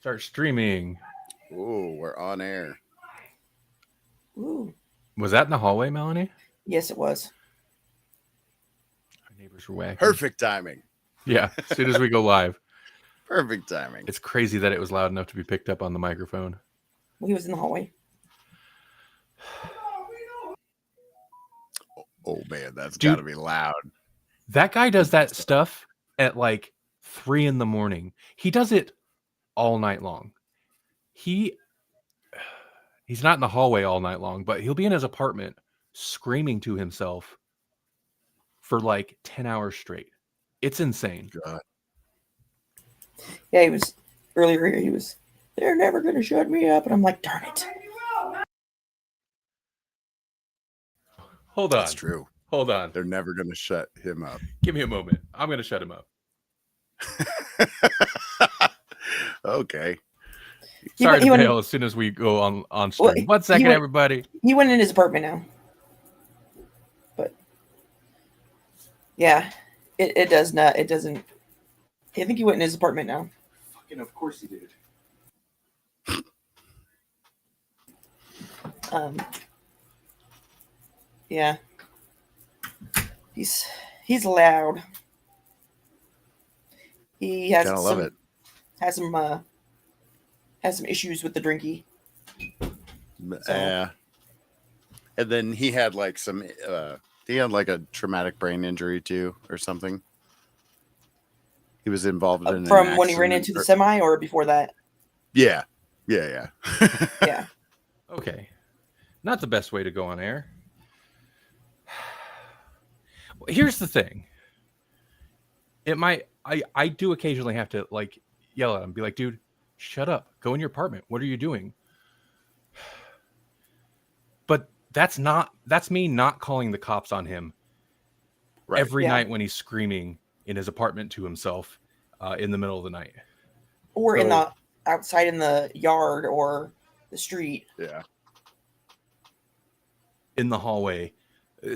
Start streaming. Ooh, we're on air. Ooh. Was that in the hallway, Melanie? Yes, it was. Our neighbors were wacky. Perfect timing. Yeah, as soon as we go live. Perfect timing. It's crazy that it was loud enough to be picked up on the microphone. He was in the hallway. Oh man, that's got to be loud. That guy does that stuff at like 3 a.m. He does it all night long. He's not in the hallway all night long, but he'll be in his apartment screaming to himself for like 10 hours straight. It's insane. God. Yeah, he was earlier. He was. They're never gonna shut me up, and I'm like, darn it. Hold on. That's true. Hold on. They're never going to shut him up. Give me a moment. I'm going to shut him up. Okay. Sorry to bail as soon as we go on stream. Well, 1 second, everybody. He went in his apartment now. But yeah, it does not. It doesn't. I think he went in his apartment now. Fucking of course he did. Yeah. He's loud. He has Gotta love it. Has some issues with the drinky. Yeah. And then he had like a traumatic brain injury too, or something. He was involved in from when he ran into the semi, or before that. Yeah. Yeah. Okay. Not the best way to go on air. Here's the thing. I do occasionally have to like yell at him, be like, dude, shut up. Go in your apartment. What are you doing? But that's me not calling the cops on him every night when he's screaming in his apartment to himself in the middle of the night. Or in the outside in the yard or the street. Yeah. In the hallway,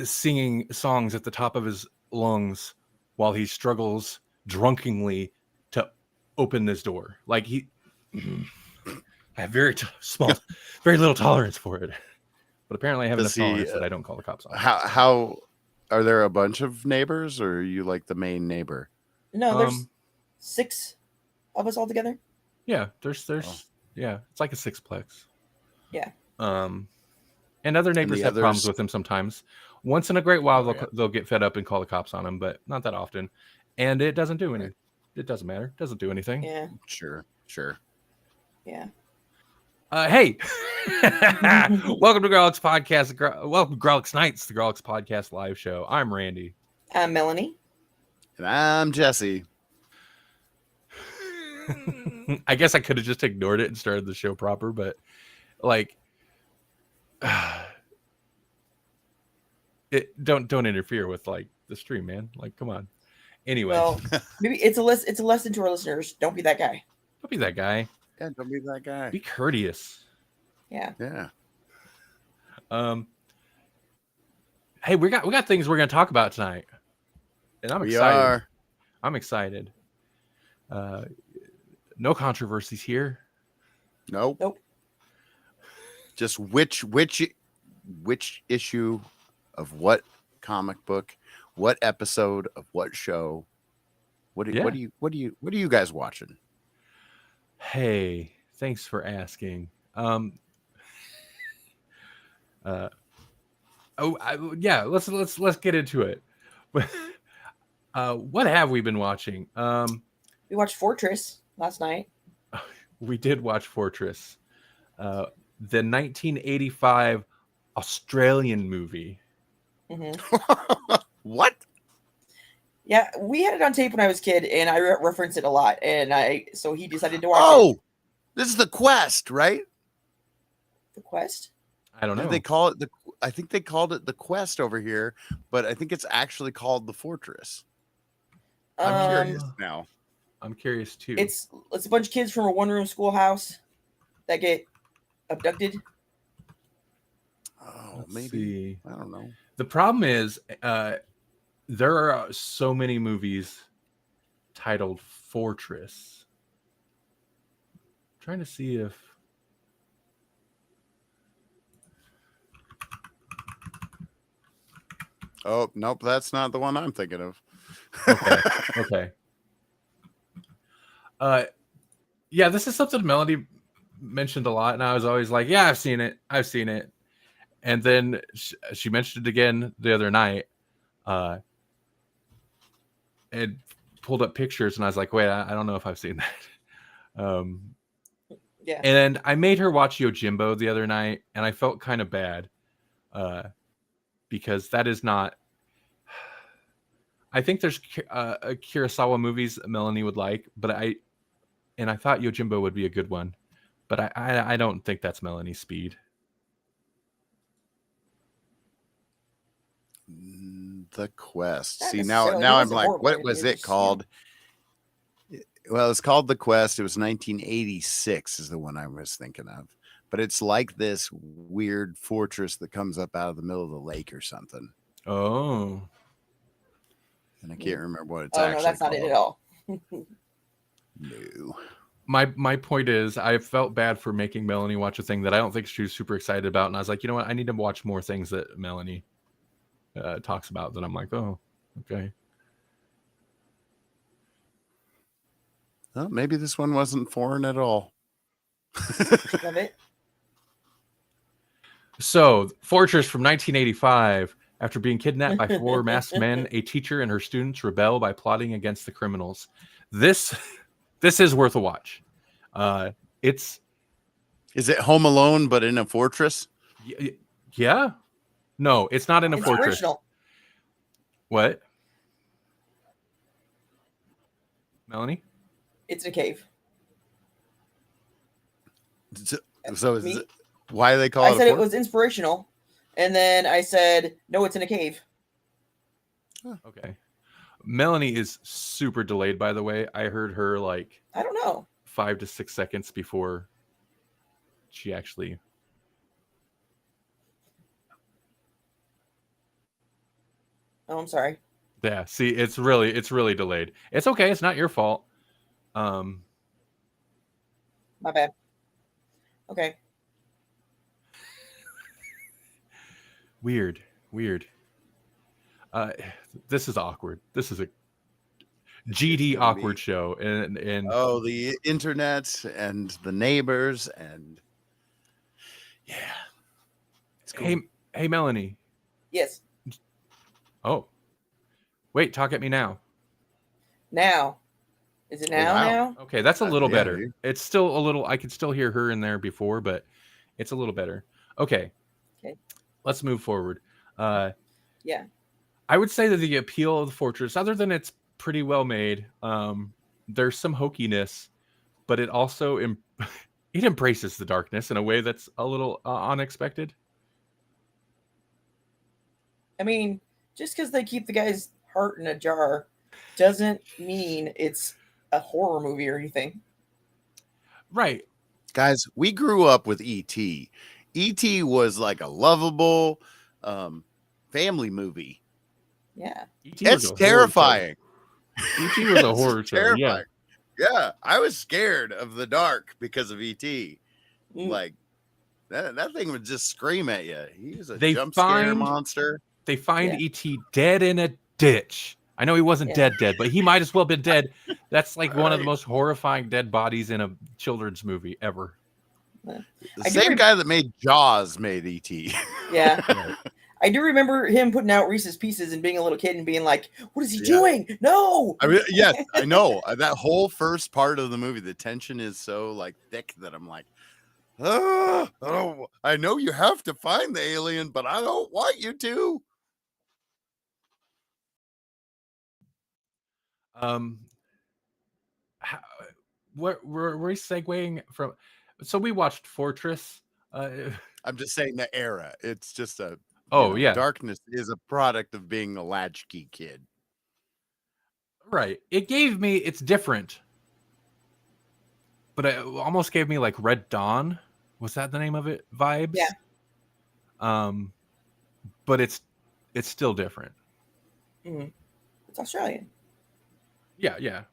singing songs at the top of his lungs while he struggles drunkenly to open this door. Like I have very little tolerance for it. But apparently I have enough tolerance that I don't call the cops on. How are there a bunch of neighbors, or are you like the main neighbor? No, there's 6 of us all together. Yeah, there's yeah, it's like a 6-plex. Yeah. And other neighbors have problems with him sometimes. Once in a great while, they'll get fed up and call the cops on him, but not that often. And it doesn't do anything. It doesn't matter. It doesn't do anything. Yeah. Sure. Yeah. Hey, welcome to Grawlix Podcast. Welcome to Grawlix Nights, the Grawlix Podcast live show. I'm Randy. I'm Melanie. And I'm Jesse. I guess I could have just ignored it and started the show proper, but like, don't interfere with like the stream, man. Like, come on. Anyway, well, maybe it's a lesson to our listeners. Don't be that guy. Don't be that guy. Yeah, don't be that guy. Be courteous. Yeah. Hey, we got things we're gonna talk about tonight, and I'm excited. I'm excited. No controversies here. Nope. Just which issue of what comic book, what episode of what show? What are you guys watching? Hey, thanks for asking. Let's get into it. What have we been watching? We watched Fortress last night. We did watch Fortress, the 1985 Australian movie. Mm-hmm. What? Yeah, we had it on tape when I was a kid, and I referenced it a lot, so he decided to watch it. This is The Quest, right? The Quest? I don't know. They call it I think they called it The Quest over here, but I think it's actually called The Fortress. I'm curious now. I'm curious too. It's a bunch of kids from a one-room schoolhouse that get abducted. Maybe. See. I don't know. The problem is there are so many movies titled Fortress trying to see if. Oh, nope, that's not the one I'm thinking of. Okay. Yeah, this is something Melody mentioned a lot, and I was always like, "Yeah, I've seen it. And then she mentioned it again the other night, and pulled up pictures, and I was like, "Wait, I don't know if I've seen that." Yeah. And I made her watch Yojimbo the other night, and I felt kind of bad, because that is not. I think there's Kurosawa movies Melanie would like, but I thought Yojimbo would be a good one, but I don't think that's Melanie's speed. The Quest. Not See, now necessarily. He I'm wasn't like, horrible what in was it, it just, called? Well, it's called The Quest. It was 1986 is the one I was thinking of. But it's like this weird fortress that comes up out of the middle of the lake or something. Oh. And I can't remember what it's Oh actually no, that's not called. it at all. No. My point is, I felt bad for making Melanie watch a thing that I don't think she was super excited about, and I was like, you know what, I need to watch more things that Melanie talks about. That I'm like, oh, okay. Well, maybe this one wasn't foreign at all. Love it. So, Fortress from 1985. After being kidnapped by 4 masked men, a teacher and her students rebel by plotting against the criminals. This is worth a watch. It's Is it Home Alone but in a fortress? Yeah. No, it's not in a fortress. Original. What? Melanie? It's in a cave. So is Me? it, why do they call I it? said it was inspirational, and then I said no, it's in a cave. Okay. Melanie is super delayed, by the way. I heard her like I don't know. 5 to 6 seconds before she actually. Oh, I'm sorry. Yeah, see, it's really delayed. It's okay. It's not your fault. My bad. Okay. Weird. This is awkward. This is a GD awkward show, and oh, the internet and the neighbors and yeah. It's cool. Hey, Melanie. Yes. Oh, wait. Talk at me now. Now. Is it now? wow. Now? Okay, that's a little Yeah, better. dude. It's still a little. I could still hear her in there before, but it's a little better. Okay. Let's move forward. Yeah. I would say that the appeal of the Fortress, other than it's pretty well made, there's some hokiness, but it also it embraces the darkness in a way that's a little unexpected. I mean, just because they keep the guy's heart in a jar doesn't mean it's a horror movie or anything. Right. Guys, we grew up with E.T. E.T. was like a lovable family movie. Yeah. It's terrifying. E.T. was a horror show. Yeah. Yeah, I was scared of the dark because of E.T. Mm. Like that thing would just scream at you. He was a They jump scare find- monster. They find E.T. dead in a ditch. I know he wasn't dead, but he might as well have been dead. That's like one of the most horrifying dead bodies in a children's movie ever. The same guy that made Jaws made E.T. Yeah. Right. I do remember him putting out Reese's Pieces and being a little kid and being like, what is he doing? No. I mean, yes, I know. That whole first part of the movie, the tension is so like thick that I'm like, oh, I know you have to find the alien, but I don't want you to. We're segueing from. So we watched Fortress. I'm just saying the era. It's just a. Yeah. Darkness is a product of being a latchkey kid. Right. It gave me. It's different. But it almost gave me like Red Dawn. Was that the name of it? Vibes. Yeah. But it's still different. Mm-hmm. It's Australian. Yeah.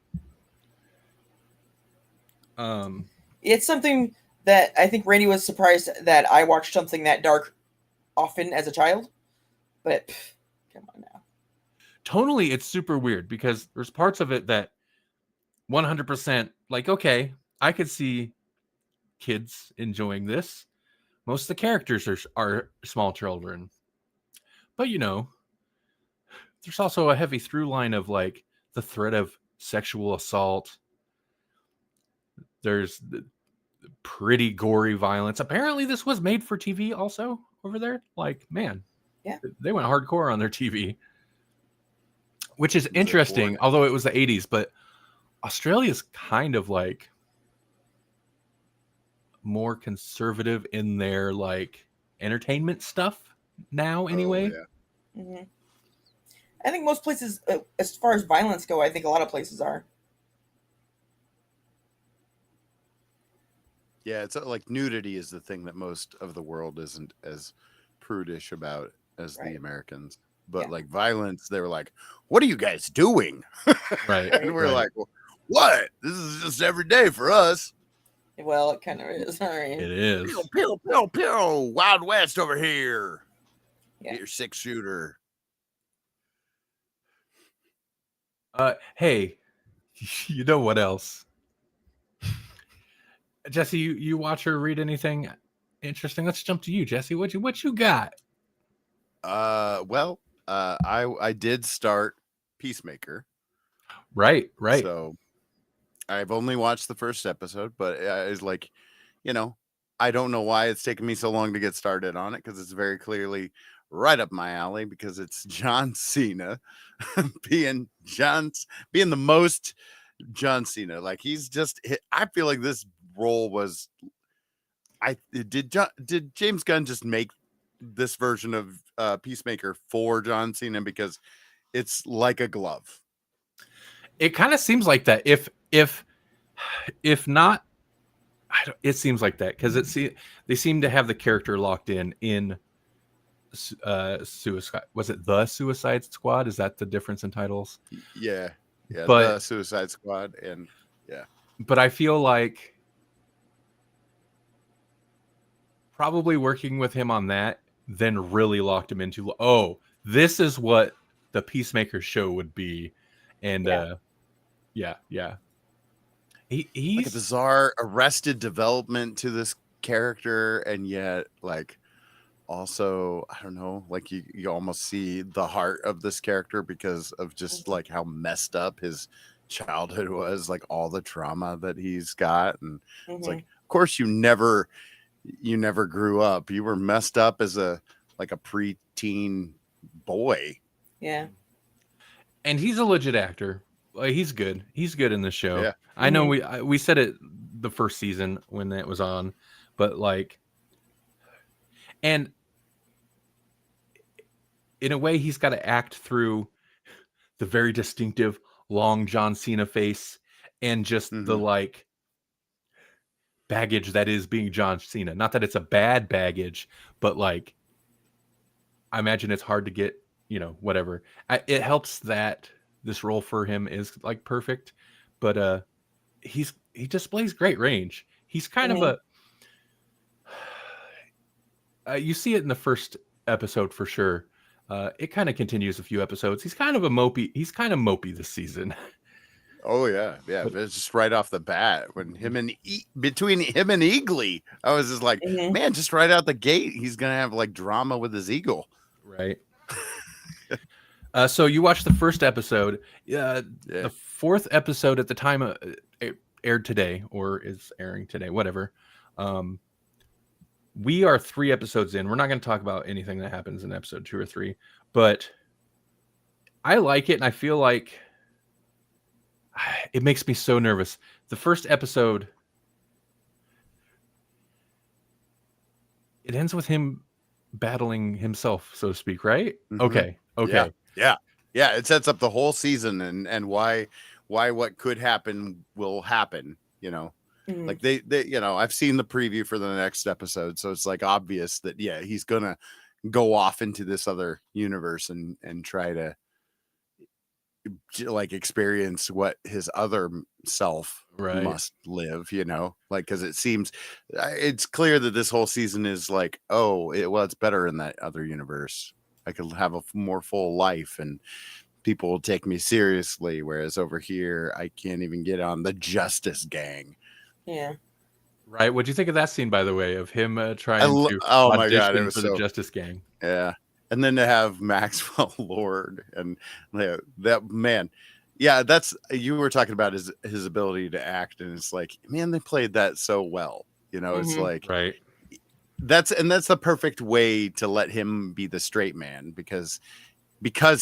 It's something that I think Randy was surprised that I watched something that dark often as a child. But come on now. Tonally, it's super weird because there's parts of it that 100% like, okay, I could see kids enjoying this. Most of the characters are small children. But there's also a heavy through line of like the threat of sexual assault. There's pretty gory violence. Apparently this was made for TV also over there. Like, man, Yeah. they went hardcore on their TV. Which is it interesting, for- although it was the 80s, but Australia's kind of like more conservative in their like entertainment stuff now anyway. yeah. Hmm. I think most places, as far as violence go, I think a lot of places are. Yeah, it's like nudity is the thing that most of the world isn't as prudish about as Right. the Americans. But Yeah. like violence, they were like, "What are you guys doing?" Right. And we're right. like, well, "What? This is just every day for us." Well, it kind of is. I mean, It is. Pew, pew, pew, pew. Wild West over here. Yeah. Get your 6-shooter. Hey, you know what else? Jesse, you watch or read anything interesting? Let's jump to you, Jesse. What you got? Well, I did start Peacemaker. Right. So I've only watched the first episode, but it's like, I don't know why it's taken me so long to get started on it because it's very clearly right up my alley because it's John Cena being the most John Cena. Like I feel like this role was did James Gunn just make this version of Peacemaker for John Cena because it's like a glove. It kind of seems like that. If not, it seems like that because they seem to have the character locked in Suicide. Was it the Suicide Squad? Is that the difference in titles? Yeah, But the Suicide Squad, and yeah. But I feel like probably working with him on that then really locked him into, oh, this is what the Peacemaker show would be. And yeah. He's like a bizarre arrested development to this character, and yet like also, I don't know, like you almost see the heart of this character because of just like how messed up his childhood was, like all the trauma that he's got. And it's like, of course you never grew up. You were messed up as a preteen boy. Yeah. And he's a legit actor. Like, he's good. He's good in this show. Yeah. I know we said it the first season when it was on, but like, and in a way, he's got to act through the very distinctive long John Cena face and just the like baggage that is being John Cena. Not that it's a bad baggage, but like, I imagine it's hard to get, whatever. It helps that this role for him is like perfect, but he displays great range. He's kind of you see it in the first episode for sure. It kind of continues a few episodes. He's kind of mopey this season. Oh yeah. But it's just right off the bat when between him and Eagly, I was just like, man, just right out the gate, he's gonna have like drama with his eagle. Right. So you watched the first episode. The fourth episode at the time it aired today or is airing today, whatever. We are 3 episodes in. We're not going to talk about anything that happens in episode 2 or 3, but I like it, and I feel like it makes me so nervous. The first episode, it ends with him battling himself, so to speak, right? Okay. Yeah. It sets up the whole season and why what could happen will happen, like they I've seen the preview for the next episode, so it's like obvious that he's gonna go off into this other universe and try to like experience what his other self Right. must live, you know, like, because it seems it's clear that this whole season is like, oh, well, it's better in that other universe. I could have a more full life and people will take me seriously, whereas over here I can't even get on the Justice Gang. Yeah. Right. What'd you think of that scene, by the way, of him trying to Oh my god, it audition was for the so, Justice Gang? yeah. And then to have Maxwell Lord and that man, yeah, that's, you were talking about his ability to act, and it's like, man, they played that so well. You know, it's Mhm. like Right. that's the perfect way to let him be the straight man, because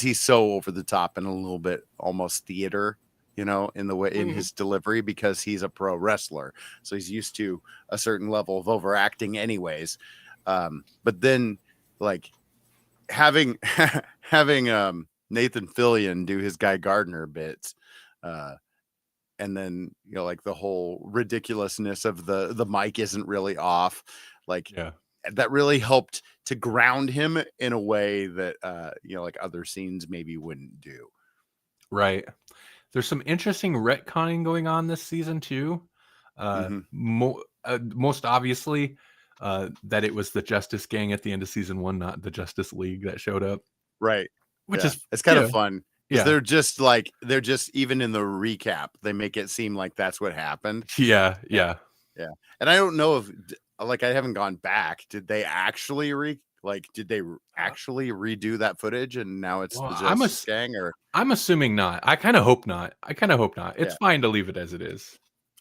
he's so over the top and a little bit almost theater, you know, in the way in Mhm. his delivery, because he's a pro wrestler, so he's used to a certain level of overacting anyways. But then like having Nathan Fillion do his Guy Gardner bits, and then, you know, like the whole ridiculousness of the mic isn't really off, like Yeah. that really helped to ground him in a way that you know, like other scenes maybe wouldn't do. Right. There's some interesting retconning going on this season too. Mm-hmm. Most obviously, that it was the Justice Gang at the end of season 1, not the Justice League that showed up, Right. which Yeah. is It's kind yeah, of fun because yeah, they're just even in the recap, they make it seem like that's what happened. yeah, Yeah. yeah. Yeah. And I don't know if, like, I haven't gone back. Did they actually actually redo that footage and now it's Well, the Justice Gang, or I'm assuming not. I kind of hope not. It's yeah. fine to leave it as it is.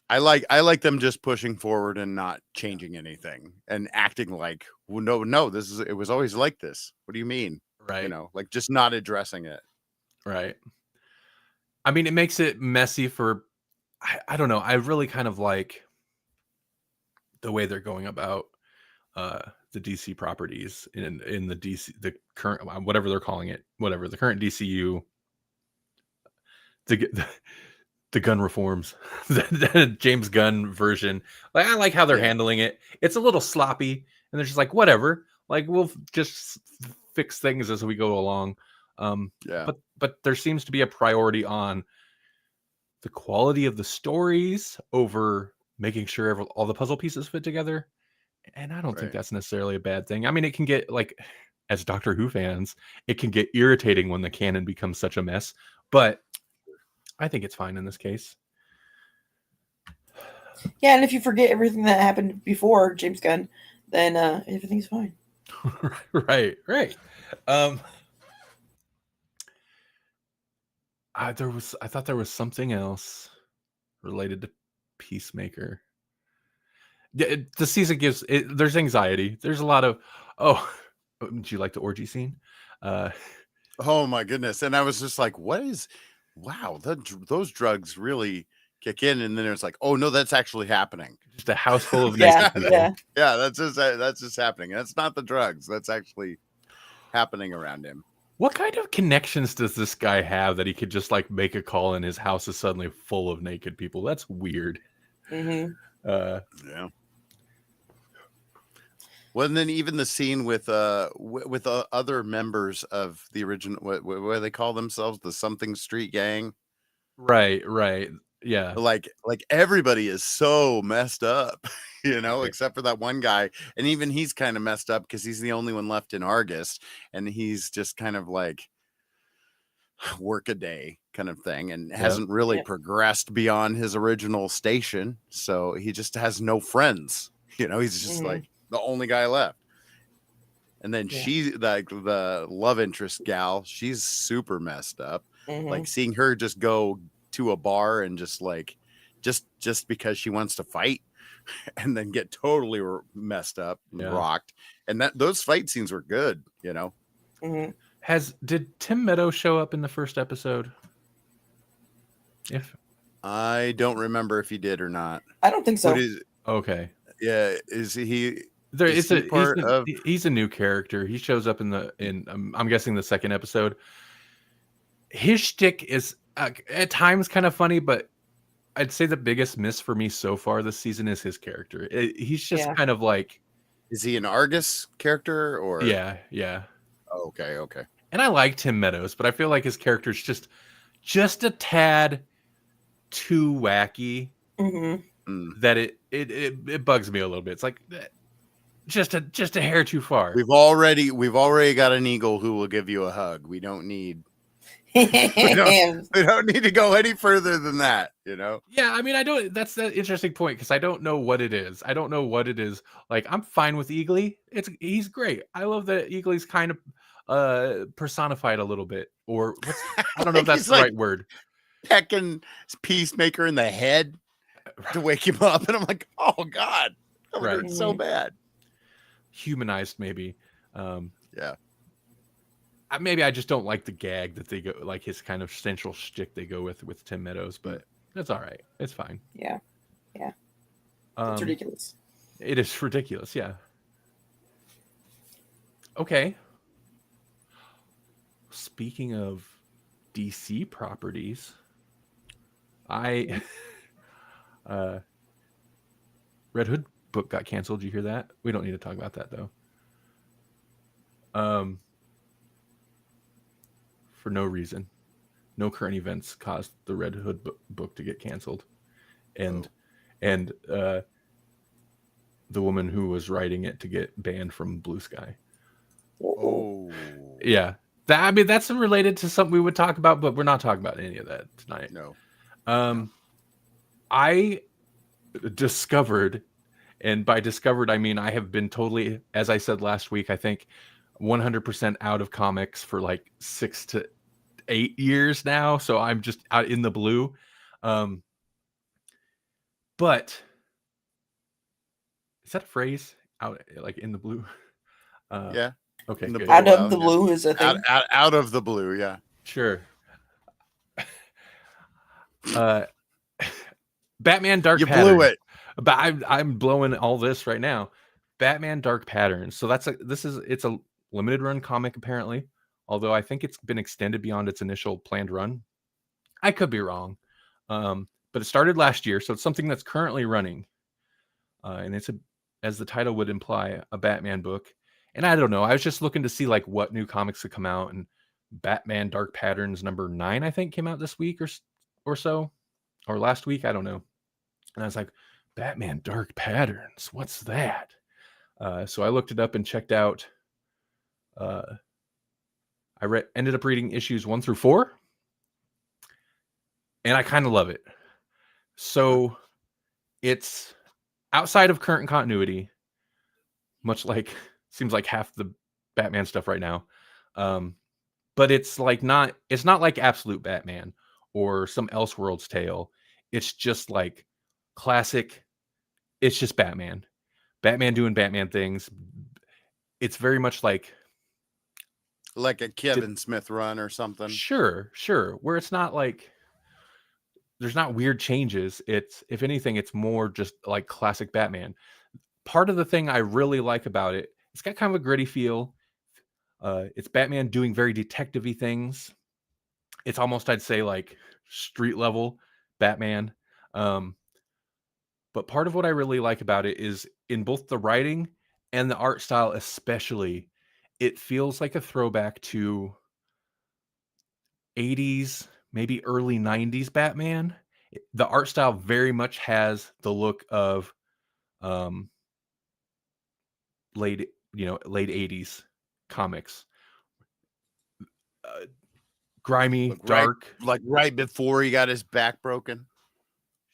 I like them just pushing forward and not changing anything and acting like, well, no, it was always like this. What do you mean? You Right. know, like just not addressing it. Right. I mean, it makes it messy for I don't know. I really kind of like the way they're going about the DC properties in the DC, the current, whatever they're calling it, whatever the current DCU, the the gun reforms, the James Gunn version. Like, I like how they're Yeah. handling it. It's a little sloppy, and they're just like, whatever. Like, we'll just fix things as we go along. Yeah. But there seems to be a priority on the quality of the stories over making sure all the puzzle pieces fit together. And I don't think Right. that's necessarily a bad thing. I mean, it can get like, as Doctor Who fans, it can get irritating when the canon becomes such a mess, but I think it's fine in this case. Yeah, and if you forget everything that happened before James Gunn, then everything's fine. Right. I thought there was something else related to Peacemaker. The season gives there's anxiety. There's a lot of oh, do you like the orgy scene? Oh my goodness. And I was just like, wow, those drugs really kick in. And then it's like, oh no, that's actually happening. Just a house full of Yeah, naked people. yeah. Yeah, that's just happening. That's not the drugs. That's actually happening around him. What kind of connections does this guy have that he could just like make a call and his house is suddenly full of naked people? That's weird. Mm-hmm. Yeah. Well, and then even the scene with other members of the original, what do they call themselves, the Something Street Gang? Right. Yeah. Like everybody is so messed up, you know, Right. except for that one guy, and even he's kind of messed up because he's the only one left in Argus, and he's just kind of like work a day kind of thing, and hasn't really progressed beyond his original station, so he just has no friends, you know, he's just like the only guy left. And then she, like the love interest gal, she's super messed up. Like seeing her just go to a bar and just like just because she wants to fight and then get totally messed up and rocked. And those fight scenes were good, you know. Did Tim Meadows show up in the first episode? If I don't remember if he did or not. I don't think so. Okay. Yeah, is he? He's a new character. He shows up in I'm guessing the second episode. His shtick is at times kind of funny, but I'd say the biggest miss for me so far this season is his character. He's just kind of like, is he an Argus character or? Yeah. Oh, okay. And I like Tim Meadows, but I feel like his character's just just a tad too wacky that it bugs me a little bit. It's like just a hair too far. We've already got an eagle who will give you a hug. We don't need we don't need to go any further than that, you know? Yeah, I mean, I don't. That's the interesting point because I don't know what it is. I don't know what it is. Like, I'm fine with Eagly. He's great. I love that Eagly's kind of personified a little bit, or I don't know if that's the right word. Pecking Peacemaker in the head to wake him up, and I'm like, oh god, that would hurt so bad. Humanized, maybe. Yeah. Maybe I just don't like the gag that they go, like his kind of central shtick they go with Tim Meadows, but that's all right. It's fine. Yeah. It's ridiculous. It is ridiculous, yeah. Okay. Speaking of DC properties, Red Hood book got canceled. Did you hear that? We don't need to talk about that though. For no reason. No current events caused the Red Hood book to get canceled. And the woman who was writing it to get banned from Blue Sky. Oh. Yeah. That's related to something we would talk about, but we're not talking about any of that tonight. No. I discovered, and by discovered, I mean I have been totally, as I said last week, I think 100% out of comics for like 6 to 8 years now. So I'm just out in the blue. But is that a phrase? Out like in the blue? Yeah. Okay. Good. Out of the blue is a thing. Out of the blue, yeah. Sure. Batman Dark Patterns. You blew it. But I'm blowing all this right now. Batman Dark Patterns. So it's a limited run comic apparently, although I think it's been extended beyond its initial planned run. I could be wrong. But it started last year, so it's something that's currently running. And it's as the title would imply, a Batman book. And I don't know. I was just looking to see like what new comics could come out, and Batman Dark Patterns number 9, I think, came out this week or so, or last week. I don't know. And I was like, Batman Dark Patterns, what's that? So I looked it up and checked out. I ended up reading issues 1 through 4, and I kind of love it. So it's outside of current continuity, much like seems like half the Batman stuff right now. But it's not like Absolute Batman or some Elseworlds tale. It's just like classic. It's just Batman doing Batman things. It's very much like a Kevin Smith run or something. Sure. Where it's not like there's not weird changes. It's, if anything, it's more just like classic Batman. Part of the thing I really like about it, it's got kind of a gritty feel. It's Batman doing very detective-y things. It's almost, I'd say, like street level Batman. But part of what I really like about it is in both the writing and the art style, especially, it feels like a throwback to 80s, maybe early 90s Batman. The art style very much has the look of late 80s comics. Grimy, dark. Right before he got his back broken.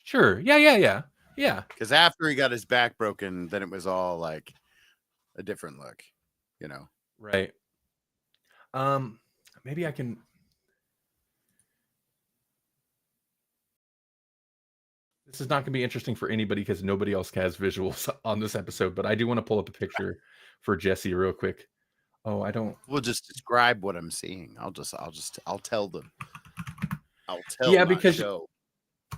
Sure. Yeah. Because after he got his back broken, then it was all like a different look, you know. Right. Maybe I can. This is not going to be interesting for anybody because nobody else has visuals on this episode, but I do want to pull up a picture for Jesse real quick. Oh, I don't. We'll just describe what I'm seeing. I'll tell them. I'll tell. Yeah, because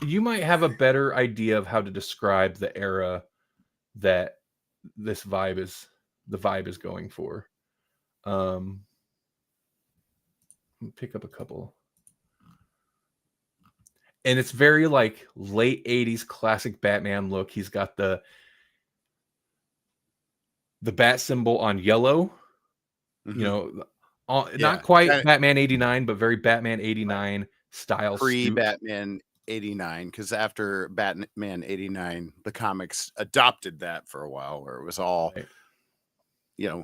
you might have a better idea of how to describe the era that the vibe is going for. Pick up a couple. And it's very like late 80s classic Batman look. He's got the bat symbol on yellow. Mm-hmm. You know, not quite Batman 89, but very Batman 89 style pre suit. Batman 89, because after Batman 89, the comics adopted that for a while, where it was all, Right.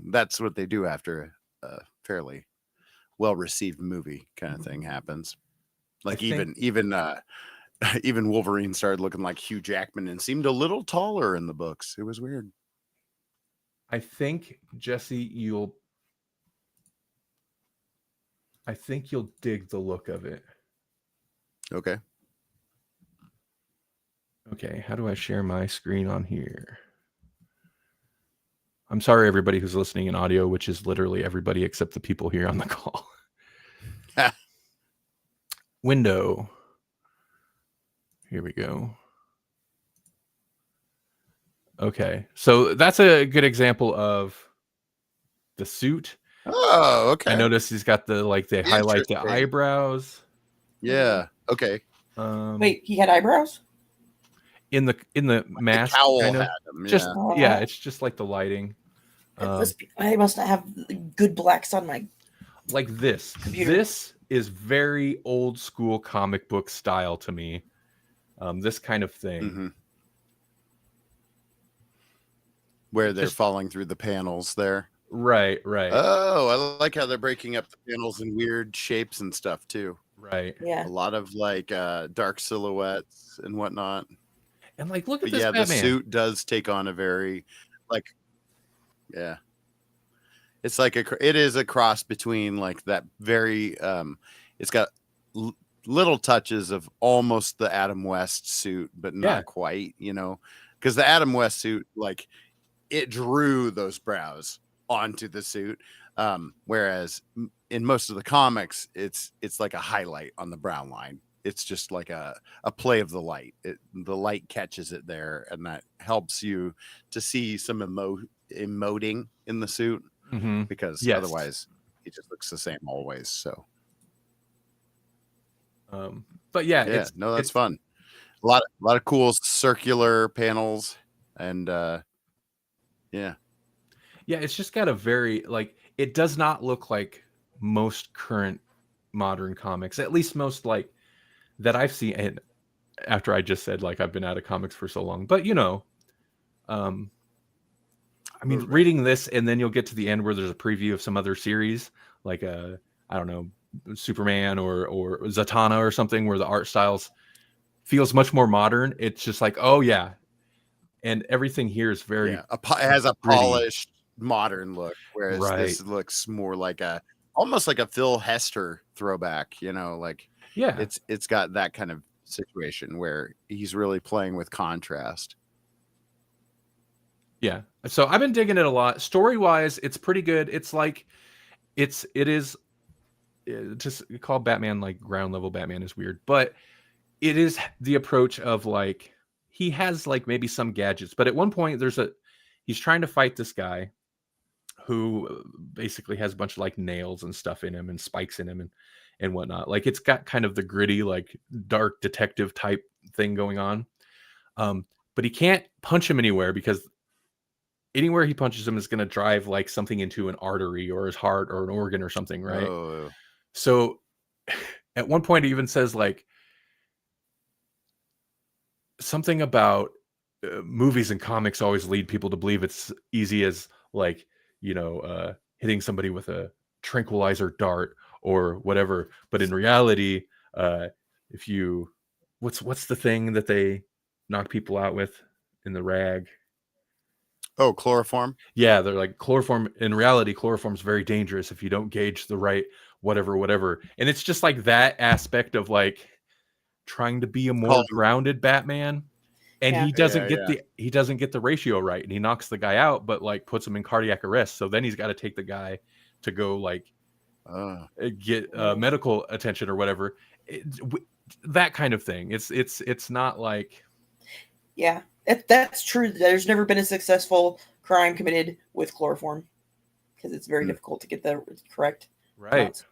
that's what they do after a fairly well received movie kind of thing happens. Like think- even Wolverine started looking like Hugh Jackman and seemed a little taller in the books. It was weird. I think, Jesse, you'll dig the look of it. Okay. Okay, how do I share my screen on here? I'm sorry, everybody who's listening in audio, which is literally everybody except the people here on the call. Window. Here we go. Okay, so that's a good example of the suit. Oh, okay. I noticed he's got they highlight the Interesting. eyebrows. Yeah. Okay. Wait, he had eyebrows? In the mask, The cowl kind of. had them, Just yeah. it's just like the lighting. I must not have good blacks on my like this. computer. This is very old school comic book style to me. This kind of thing. Mm-hmm. Where they're Just- falling through the panels there. Right. Oh, I like how they're breaking up the panels in weird shapes and stuff too. Right. Yeah. A lot of dark silhouettes and whatnot. And look at But this yeah, Batman. the suit does take on a very yeah. It's it is a cross between that very it's got little touches of almost the Adam West suit, but not quite, because the Adam West suit, it drew those brows onto the suit. Whereas in most of the comics, it's like a highlight on the brown line. It's just like a play of the light. The light catches it there, and that helps you to see some emoting in the suit, Mm-hmm. because otherwise it just looks the same always. So, but yeah, that's fun. A lot of cool circular panels, and it's just got a very it does not look like most current modern comics, at least most that I've seen. And after I just said I've been out of comics for so long, but I mean, reading this and then you'll get to the end where there's a preview of some other series, I don't know, Superman or Zatanna or something, where the art styles feels much more modern. It's just oh yeah, and everything here is very it has a gritty. polished modern look, whereas this looks more almost like a Phil Hester throwback. It's got that kind of situation where he's really playing with contrast. Yeah. So I've been digging it a lot. Story-wise, it's pretty good. It's it is just call Batman ground level Batman is weird, but it is the approach of he has maybe some gadgets, but at one point he's trying to fight this guy who basically has a bunch of nails and stuff in him and spikes in him and whatnot. It's got kind of the gritty, dark detective type thing going on. But he can't punch him anywhere, because anywhere he punches him is going to drive something into an artery or his heart or an organ or something, right? Oh. So at one point he even says something about movies and comics always lead people to believe it's easy as hitting somebody with a tranquilizer dart or whatever, but in reality, if you what's the thing that they knock people out with in the rag? Oh, chloroform? Yeah, they're chloroform. In reality, chloroform's very dangerous if you don't gauge the right whatever. And it's just that aspect of trying to be a more grounded Batman. And he doesn't get the ratio right, and he knocks the guy out, but puts him in cardiac arrest. So then he's got to take the guy to go get medical attention or whatever. That kind of thing. It's not yeah. That's true. There's never been a successful crime committed with chloroform, because it's very difficult to get the correct right amounts.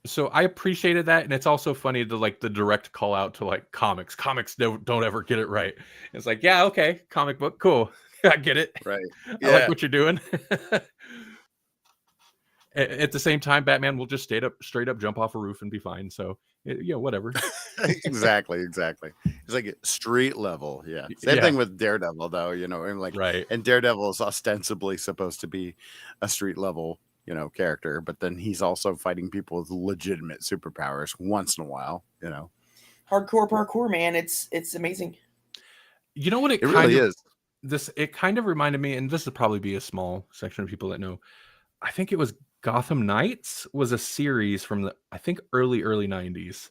So I appreciated that, and it's also funny to the direct call out to comics. Comics don't ever get it right. It's yeah, okay, comic book, cool. I get it. Right. I like what you're doing. At the same time, Batman will just straight up jump off a roof and be fine. So whatever. Exactly. It's like street level. Yeah. Same thing with Daredevil, though. And like, Right. and Daredevil is ostensibly supposed to be a street level, character, but then he's also fighting people with legitimate superpowers once in a while. Hardcore parkour, man. It's amazing. You know what It really is. It kind of reminded me, and this would probably be a small section of people that know. I think it was Gotham Knights was a series from the early 90s,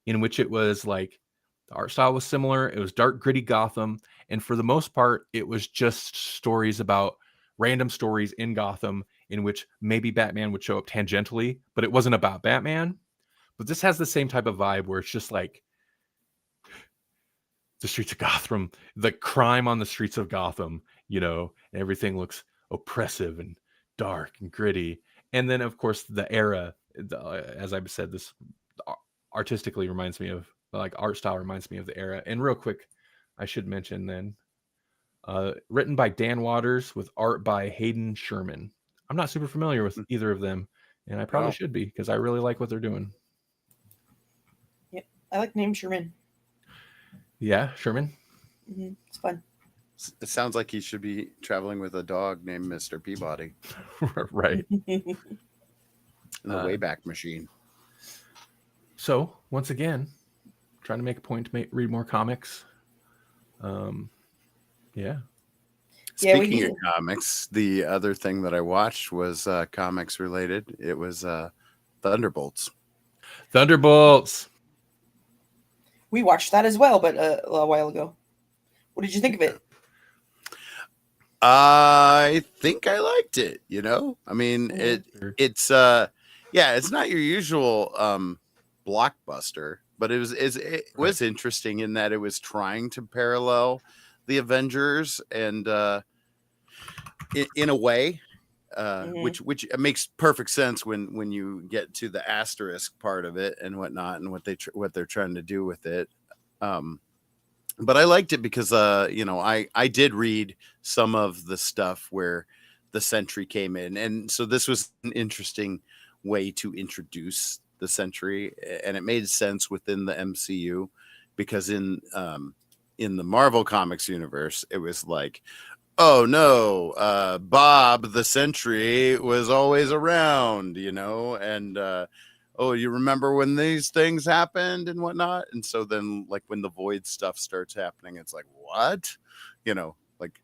in which it was like the art style was similar. It was dark, gritty Gotham, and for the most part, it was just stories about random stories in Gotham in which maybe Batman would show up tangentially, but it wasn't about Batman. But this has the same type of vibe where it's just like the streets of Gotham, the crime on the streets of Gotham, and everything looks oppressive and dark and gritty. And then, of course, the era, as I've said, this artistically reminds me of, like, art style reminds me of the era. And real quick, I should mention then, written by Dan Waters with art by Hayden Sherman. I'm not super familiar with either of them, and I probably should be, because I really like what they're doing. Yep, I like the name Sherman. Yeah, Sherman. Mm-hmm. It's fun. It sounds like he should be traveling with a dog named Mr. Peabody. Right. In the Wayback Machine. So, once again, trying to make a point to read more comics. Yeah. Speaking of comics, the other thing that I watched was comics related. It was Thunderbolts. We watched that as well, but a while ago. What did you think of it? I think I liked it. I mean, it's not your usual blockbuster, but it was interesting in that it was trying to parallel the Avengers and in a way, which makes perfect sense when you get to the asterisk part of it and whatnot, and what they're trying to do with it. But I liked it because I did read some of the stuff where the Sentry came in, and so this was an interesting way to introduce the Sentry, and it made sense within the MCU because in the Marvel Comics universe, it was like, oh no, Bob the Sentry was always around, and oh, you remember when these things happened and whatnot? And so then, like, when the Void stuff starts happening, it's like, what? Like,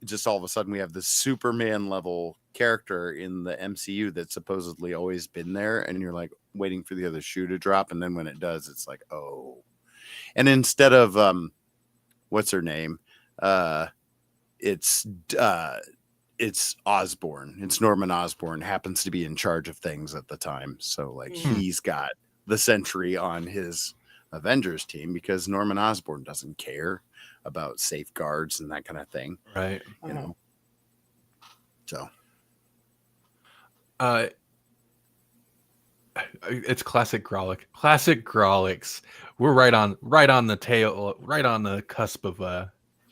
just all of a sudden we have this Superman level character in the MCU that's supposedly always been there, and you're like waiting for the other shoe to drop, and then when it does, it's like, oh. And instead of what's her name? It's Osborn. It's Norman Osborn, happens to be in charge of things at the time. So like he's got the Sentry on his Avengers team because Norman Osborn doesn't care about safeguards and that kind of thing. Right. So it's classic Grawlix. Classic Grawlix. We're right on the tail, right on the cusp of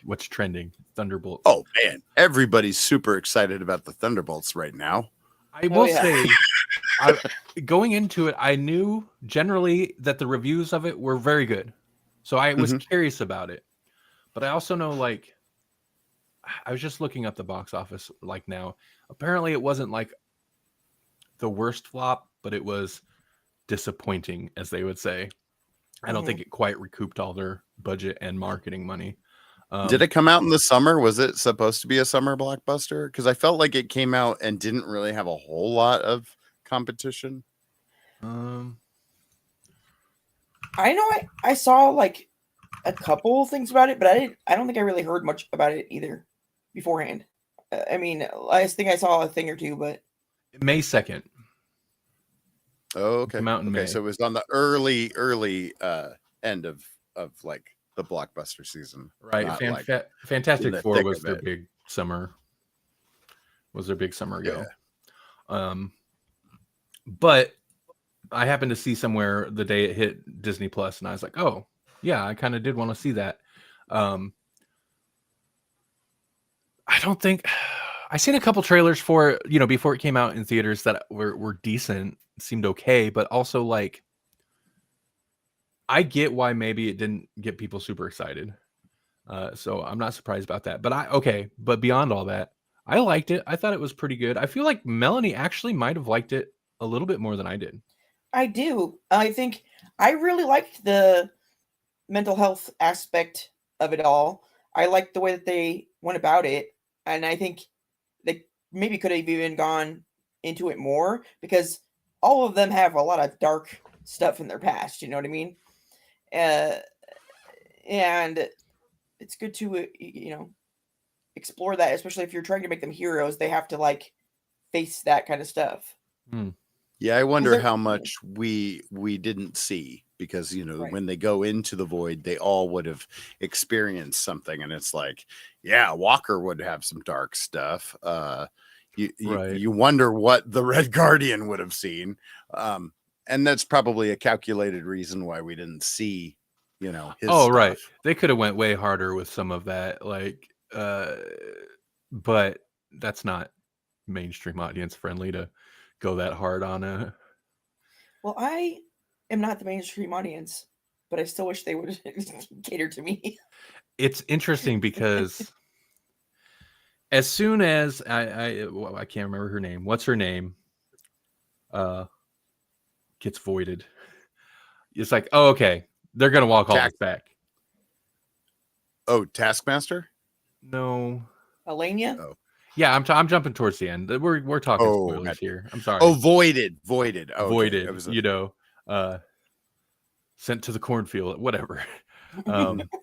what's trending. Thunderbolts. Oh man, everybody's super excited about the Thunderbolts right now. I will say, going into it, I knew generally that the reviews of it were very good, so I was curious about it. But I also know, like, I was just looking up the box office like now. Apparently, it wasn't like the worst flop, but it was disappointing, as they would say. I don't think it quite recouped all their budget and marketing money. Did it come out in the summer? Was it supposed to be a summer blockbuster? Because I felt like it came out and didn't really have a whole lot of competition. I know I saw like a couple things about it, but I don't think I really heard much about it either beforehand. I mean, I think I saw a thing or two, but May 2nd. Oh, okay. Came out in May. So it was on the early end of like the blockbuster season. Right. Fantastic Four was their big summer. Was their big summer go. Yeah. But I happened to see somewhere the day it hit Disney Plus, and I was like, oh, yeah, I kind of did want to see that. I I seen a couple trailers for it, before it came out in theaters that were decent, seemed okay, but also like I get why maybe it didn't get people super excited. So I'm not surprised about that. But beyond all that, I liked it. I thought it was pretty good. I feel like Melanie actually might have liked it a little bit more than I did. I do. I think I really liked the mental health aspect of it all. I liked the way that they went about it, and I think they maybe could have even gone into it more because all of them have a lot of dark stuff in their past. You know what I mean? Uh, and it's good to explore that, especially if you're trying to make them heroes. They have to like face that kind of stuff. Hmm. Yeah, I wonder they're- how much we didn't see because Right. when they go into the void, they all would have experienced something, and it's like, yeah, Walker would have some dark stuff. Right. You wonder what the Red Guardian would have seen, and that's probably a calculated reason why we didn't see, his Right. stuff. They could have went way harder with some of that, but that's not mainstream audience friendly to go that hard on a. Well, I am not the mainstream audience, but I still wish they would cater to me. It's interesting because as soon as I can't remember her name. What's her name? Gets voided. It's like, oh, okay, they're gonna walk all this back. Oh, Taskmaster? No. Alania? Oh. Yeah, I'm jumping towards the end. We're talking spoilers gotcha. here. I'm sorry. Oh, voided. Oh, okay. Voided. It was Sent to the cornfield, whatever.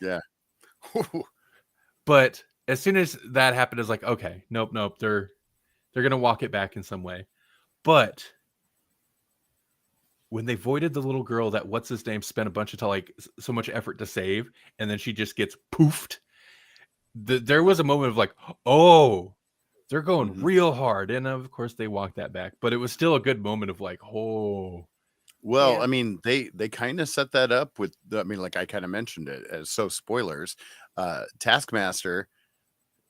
yeah. But as soon as that happened, it's like, okay, nope. They're gonna walk it back in some way. But when they voided the little girl that what's his name spent a bunch of time, so much effort to save, and then she just gets poofed. There was a moment of like, oh, they're going real hard, and of course they walked that back. But it was still a good moment of like, oh. Well, Yeah. I mean, they kind of set that up with. I mean, like I kind of mentioned it as spoilers. Taskmaster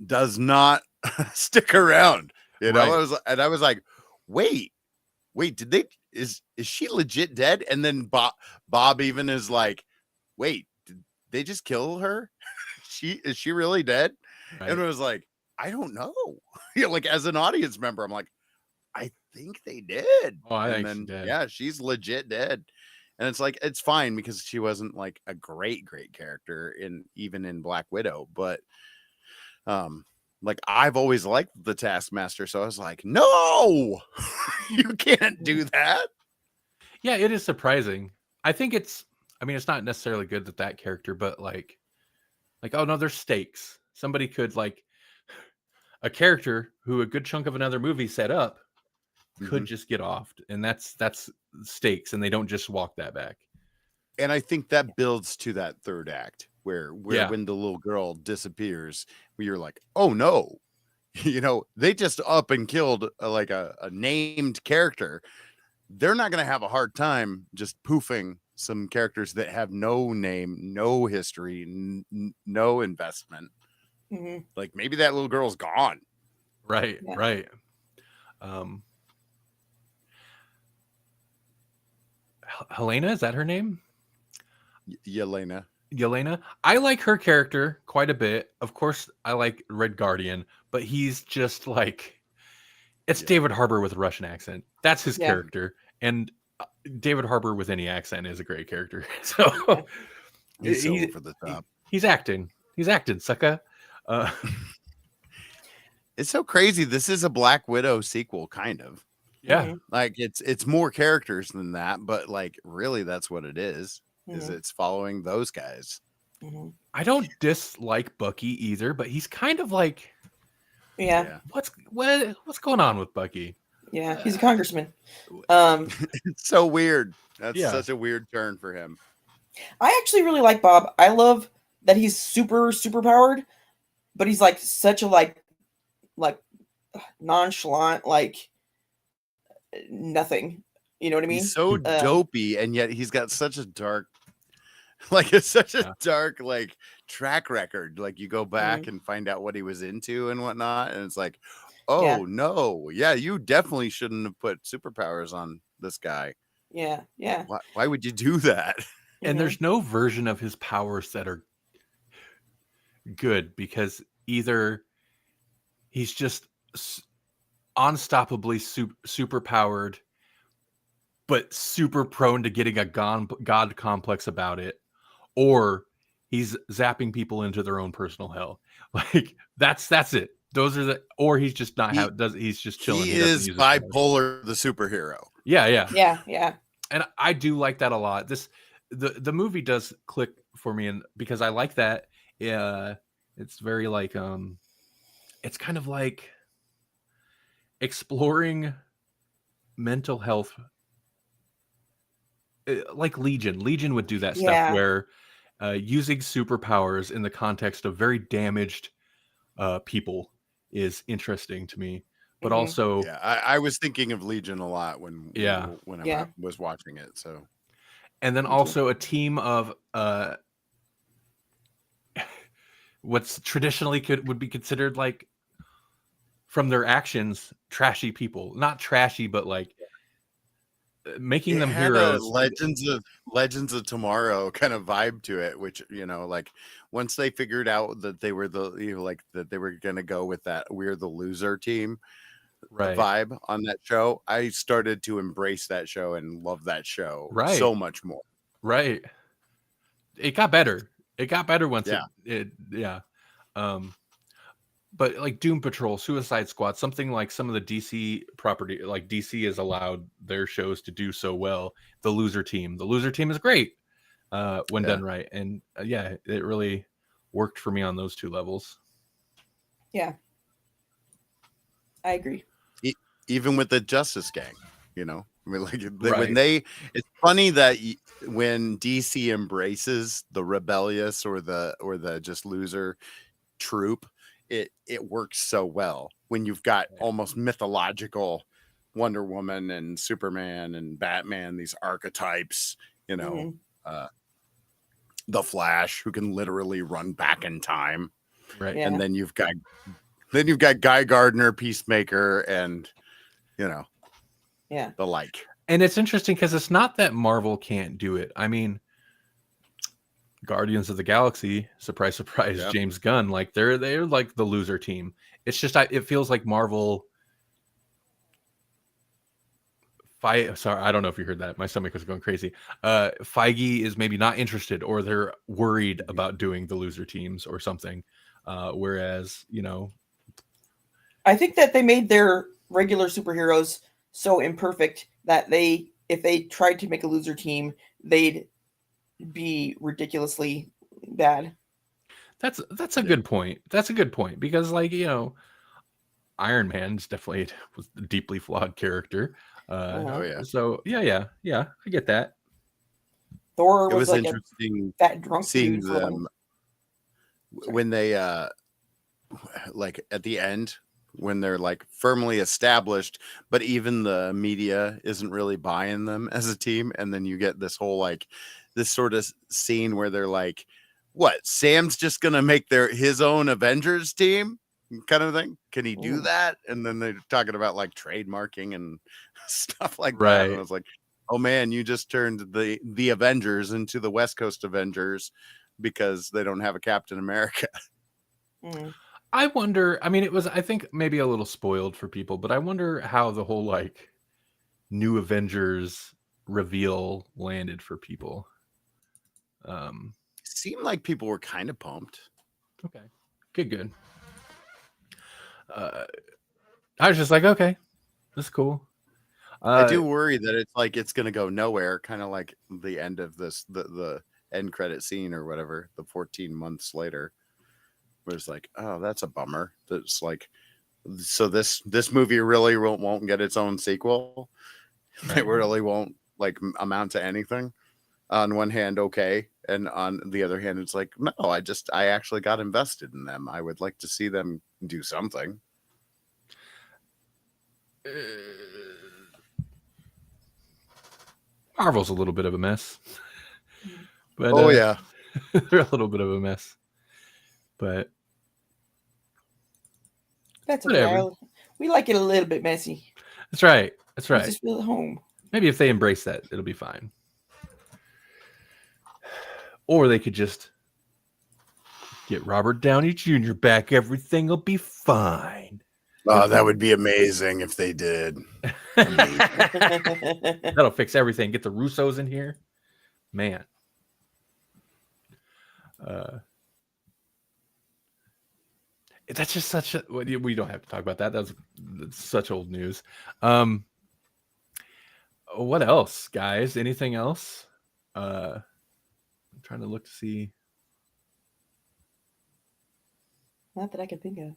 does not stick around. Right. I was like, wait, did they? Is she legit dead? And then Bob even is like, wait, did they just kill her? Is she really dead? Right. And it was like, I don't know. Like as an audience member, I'm like, I think they did. Oh, I and think then she did. yeah, she's legit dead. And it's like it's fine because she wasn't like a great character even in Black Widow, but like I've always liked the Taskmaster, so I was like, no, you can't do that. Yeah, it is surprising. I think it's not necessarily good that character, but like, oh no, there's stakes. Somebody could a character who a good chunk of another movie set up could just get off, and that's stakes, and they don't just walk that back. And I think that builds to that third act where when the little girl disappears, where you're like, oh no, they just up and killed a named character. They're not going to have a hard time just poofing some characters that have no name, no history, no investment. Mm-hmm. Like maybe that little girl's gone. Right. Yeah. Right. Helena, is that her name? Yelena. I like her character quite a bit. Of course, I like Red Guardian, but he's just like, it's David Harbour with a Russian accent. That's his character. And David Harbour with any accent is a great character. So he's so over the top. He's acting, sucker. It's so crazy. This is a Black Widow sequel, kind of. Yeah. Mm-hmm. Like it's more characters than that, but like really that's what it is. Is it's following those guys. Mm-hmm. I don't dislike Bucky either, but he's kind of like, what's going on with Bucky? Yeah, he's a congressman. It's so weird. That's such a weird turn for him. I actually really like Bob. I love that he's super powered, but he's like such a like nonchalant, like nothing. You know what I mean? He's so dopey, and yet he's got such a dark, dark track record. Like you go back and find out what he was into and whatnot, and it's like, oh no, yeah, you definitely shouldn't have put superpowers on this guy. Yeah. Yeah. Why would you do that? And Mhm. there's no version of his powers that are good, because either he's just unstoppably super powered, but super prone to getting a god complex about it, or he's zapping people into their own personal hell. Like that's it. Those are the, or he's just not He he's just chilling. he He doesn't is use his powers. bipolar, the superhero. Yeah, yeah. Yeah. Yeah. And I do like that a lot. The movie does click for me, and because I like that. Yeah, it's very like it's kind of like exploring mental health, like Legion would do that stuff Yeah. where using superpowers in the context of very damaged people is interesting to me, but Mhm. also Yeah, I was thinking of Legion a lot when Yeah. when Yeah. I was watching it. So and then Me too. also a team of what's traditionally would be considered, like, from their actions, trashy people. Not trashy, but like making it them had a heroes. Legends of Tomorrow kind of vibe to it, which, you know, like once they figured out that they were the, you know, like that they were gonna go with that we're the loser team Right. vibe on that show, I started to embrace that show and love that show Right. so much more. Right. It got better. It got better once Yeah. it yeah. But like Doom Patrol, Suicide Squad, something like some of the DC property, like DC has allowed their shows to do so well. The Loser Team is great when Yeah. done right, and yeah, it really worked for me on those two levels. Yeah. I agree. Even with the Justice Gang, you know, I mean, like when Right. they, it's funny that when DC embraces the rebellious or the just loser troop, it works so well when you've got almost mythological Wonder Woman and Superman and Batman, these archetypes, you know, the Flash, who can literally run back in time, Right. Yeah. and then you've got Guy Gardner, Peacemaker, and, you know, Yeah. the like. And it's interesting because it's not that Marvel can't do it. I mean, Guardians of the Galaxy, surprise, surprise, Yeah. James Gunn, like they're like the loser team. It's just it feels like Marvel. Sorry, I don't know if you heard that. My stomach was going crazy. Feige is maybe not interested, or they're worried about doing the loser teams or something. Whereas, you know, I think that they made their regular superheroes so imperfect that if they tried to make a loser team, they'd be ridiculously bad. that's a good point. That's a good point, because, like, you know, Iron Man's definitely was a deeply flawed character. Oh yeah. So yeah, I get that. Thor It was was like interesting a fat drunk seeing dude for them when they like at the end, when they're like firmly established, but even the media isn't really buying them as a team, and then you get this whole like this sort of scene where they're like, what, Sam's just gonna make his own Avengers team kind of thing? Can he do that? And then they're talking about like trademarking and stuff like that, and I was like, oh man, you just turned the Avengers into the West Coast Avengers because they don't have a Captain America. I wonder, I mean, it was, I think, maybe a little spoiled for people, but I wonder how the whole like new Avengers reveal landed for people. Seemed like people were kind of pumped. Okay, good. I was just like, okay, that's cool. I do worry that it's like it's gonna go nowhere, kind of like the end of this, the end credit scene or whatever, the 14 months later, where it's like, oh, that's a bummer. That's like, so this movie really won't get its own sequel. It really won't like amount to anything. On one hand, okay, and on the other hand, it's like, no, I actually got invested in them. I would like to see them do something. Marvel's a little bit of a mess. But oh yeah, they're a little bit of a mess. But that's okay. We like it a little bit messy. That's right. That's We right. just feel at home. Maybe if they embrace that, it'll be fine. Or they could just get Robert Downey Jr. back. Everything will be fine. Oh, that would be amazing if they did. That'll fix everything. Get the Russos in here. Man. That's just such a... We don't have to talk about that. That's such old news. What else, guys? Anything else? I'm trying to look to see. Not that I can think of.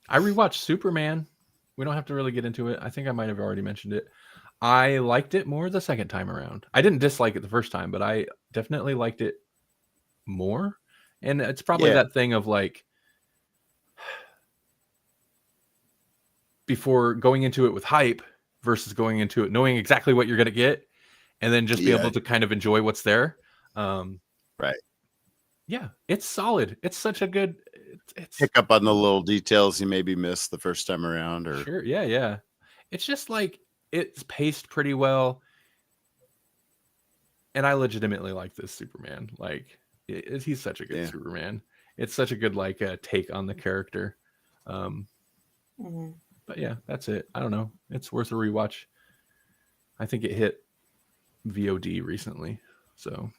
I rewatched Superman. We don't have to really get into it. I think I might have already mentioned it. I liked it more the second time around. I didn't dislike it the first time, but I definitely liked it more. And it's probably that thing of like, before going into it with hype versus going into it knowing exactly what you're going to get, and then just be able to kind of enjoy what's there. Right. Yeah, it's solid. It's such a good... It's pick up on the little details you maybe missed the first time around. Or sure, yeah. It's just like, it's paced pretty well. And I legitimately like this Superman. Like, he's such a good Superman. It's such a good, like, take on the character. But yeah, that's it. I don't know. It's worth a rewatch. I think it hit VOD recently. So,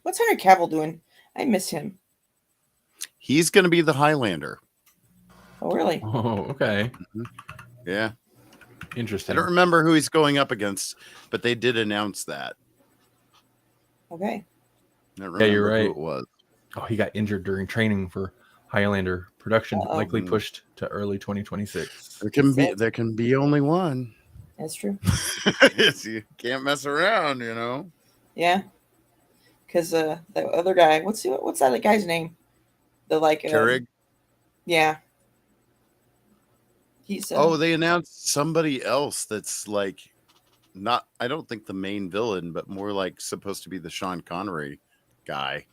what's Henry Cavill doing? I miss him. He's going to be the Highlander. Oh, really? Oh, okay. Yeah. Interesting. I don't remember who he's going up against, but they did announce that. Okay. I don't remember you're right. who it was. Oh, he got injured during training for Highlander production, likely pushed to early 2026. There can be only one. That's true. You can't mess around, you know. Yeah. Because the other guy, what's that guy's name? The like Keurig? Yeah. He's they announced somebody else that's like not, I don't think the main villain, but more like supposed to be the Sean Connery guy.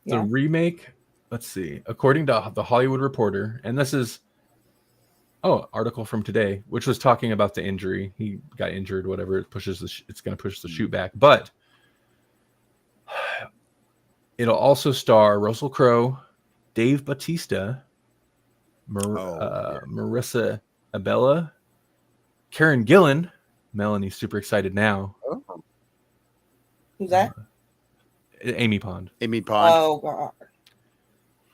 The remake, let's see, according to the Hollywood Reporter, and this is article from today, which was talking about the injury. He got injured, whatever. It pushes it's going to push the shoot back, but it'll also star Russell Crowe, Dave Bautista, Marissa Abella, Karen Gillan. Melanie's super excited now. Oh. Who's that? Amy Pond. Oh god.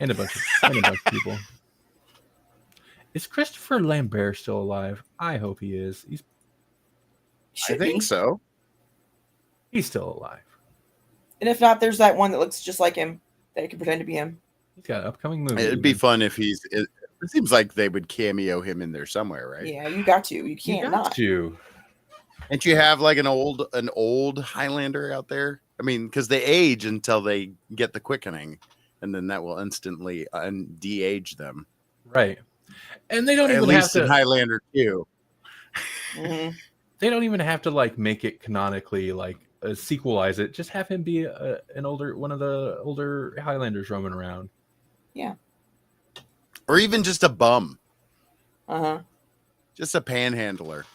And a bunch of people. Is Christopher Lambert still alive? I hope he is. I think so. He's still alive. And if not, there's that one that looks just like him that can pretend to be him. He's got an upcoming movie. It'd be fun if it seems like they would cameo him in there somewhere, right? Yeah, you got to. You can't not. And you have like an old Highlander out there. I mean, because they age until they get the quickening, and then that will instantly de-age them. Right. And they don't at even least have to in Highlander 2. Mm-hmm. They don't even have to like make it canonically like sequelize it. Just have him be one of the older Highlanders roaming around. Yeah. Or even just a bum. Uh-huh. Just a panhandler.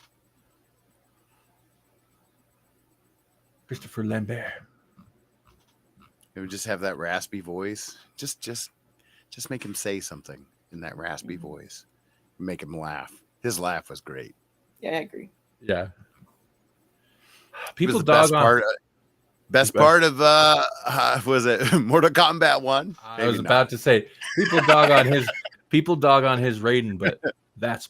Christopher Lambert. It would just have that raspy voice. Just make him say something in that raspy voice. Make him laugh. His laugh was great. Yeah, I agree. Yeah. People dog on best part of was it Mortal Kombat 1? I was about to say people dog on his Raiden, but that's